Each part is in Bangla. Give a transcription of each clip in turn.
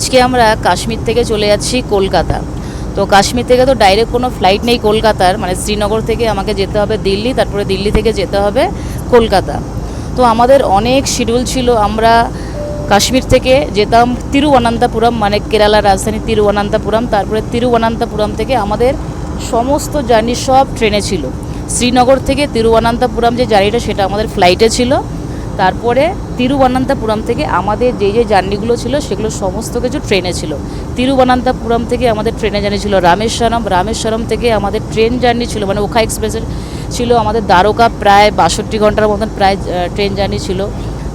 আজকে আমরা কাশ্মীর থেকে চলে যাচ্ছি কলকাতা। তো কাশ্মীর থেকে তো ডাইরেক্ট কোনো ফ্লাইট নেই কলকাতার, মানে শ্রীনগর থেকে আমাকে যেতে হবে দিল্লি, তারপরে দিল্লি থেকে যেতে হবে কলকাতা। তো আমাদের অনেক শিডিউল ছিল। আমরা কাশ্মীর থেকে যেতাম তিরুবনন্তপুরম, মানে কেরালার রাজধানী তিরুবনন্তপুরম। তারপরে তিরুবনন্তপুরম থেকে আমাদের সমস্ত জার্নি সব ট্রেনে ছিল। শ্রীনগর থেকে তিরুবনন্তপুরম যে জার্নিটা সেটা আমাদের ফ্লাইটে ছিল। তারপরে তিরুবনন্তপুরম থেকে আমাদের যে জার্নিগুলো ছিল সেগুলো সমস্ত কিছু ট্রেনে ছিল। তিরুবনন্তপুরম থেকে আমাদের ট্রেনে জার্নি ছিল রামেশ্বরম, রামেশ্বরম থেকে আমাদের ট্রেন জার্নি ছিল, মানে ওখা এক্সপ্রেসের ছিল আমাদের দ্বারকা, প্রায় 62 ঘন্টার মতন প্রায় ট্রেন জার্নি ছিল।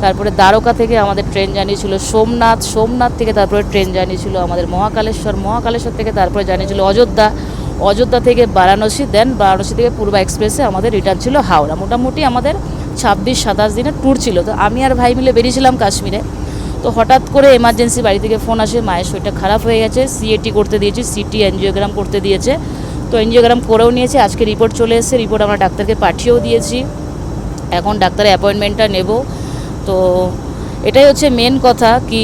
তারপরে দ্বারকা থেকে আমাদের ট্রেন জার্নি ছিল সোমনাথ, সোমনাথ থেকে তারপরে ট্রেন জার্নি ছিল আমাদের মহাকালেশ্বর, মহাকালেশ্বর থেকে তারপরে জার্নি ছিল অযোধ্যা, অযোধ্যা থেকে বারাণসী, দেন বারাণসী থেকে পূর্বা এক্সপ্রেসে আমাদের রিটার্ন ছিল হাওড়া। মোটামুটি আমাদের 26-27 দিনের ট্যুর ছিল। তো আমি আর ভাই মিলে বেরিয়েছিলাম কাশ্মীরে। তো হঠাৎ করে এমার্জেন্সি বাড়ি থেকে ফোন আসে, মায়ের শরীরটা খারাপ হয়ে গেছে, সিএটি করতে দিয়েছি, সিটি এনজিওগ্রাম করতে দিয়েছে। তো এনজিওগ্রাম করেও নিয়েছে, আজকে রিপোর্ট চলে এসেছে, রিপোর্ট আমরা ডাক্তারকে পাঠিয়েও দিয়েছি। এখন ডাক্তারের অ্যাপয়েন্টমেন্টটা নেব। তো এটাই হচ্ছে মেন কথা, কি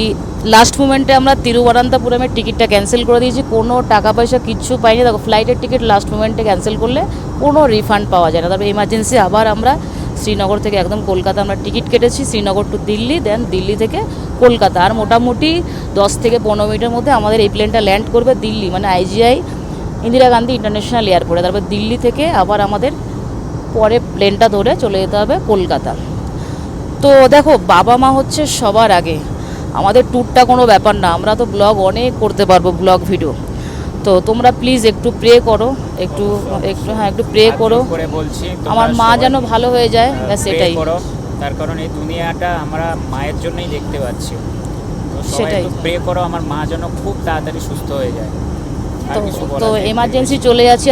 লাস্ট মোমেন্টে আমরা তিরুবনন্তপুরমের টিকিটটা ক্যান্সেল করে দিয়েছি, কোনো টাকা পয়সা কিচ্ছু পাইনি। দেখো, ফ্লাইটের টিকিট লাস্ট মোমেন্টে ক্যান্সেল করলে কোনো রিফান্ড পাওয়া যায় না। তারপরে এমার্জেন্সি আবার আমরা শ্রীনগর থেকে একদম কলকাতা আমরা টিকিট কেটেছি, শ্রীনগর টু দিল্লি, দেন দিল্লি থেকে কলকাতা। আর মোটামুটি 10 থেকে 15 মিনিটের মধ্যে আমাদের এই প্লেনটা ল্যান্ড করবে দিল্লি, মানে আইজিআই ইন্দিরা গান্ধী ইন্টারন্যাশনাল এয়ারপোর্টে। তারপর দিল্লি থেকে আবার আমাদের পরে প্লেনটা ধরে চলে যেতে হবে কলকাতা। তো দেখো, বাবা মা হচ্ছে সবার আগে। আমাদের ট্যুরটা কোনো ব্যাপার না, আমরা তো ব্লগ অনেক করতে পারবো, ব্লগ ভিডিও। তো তোমরা প্লিজ একটু প্রে করো, একটু একটু হ্যাঁ একটু প্রে করো, করে বলছি আমার মা যেন ভালো হয়ে যায়, ব্যাস এটাই। তার কারণ এই দুনিয়াটা আমরা মায়ের জন্যই দেখতে পাচ্ছি। তো সবাই সেটাই। একটু প্রে করো আমার মা যেন খুব তাড়াতাড়ি সুস্থ হয়ে যায়। আর কিছু বলার তো নেই। এমার্জেন্সি চলে যাচ্ছি।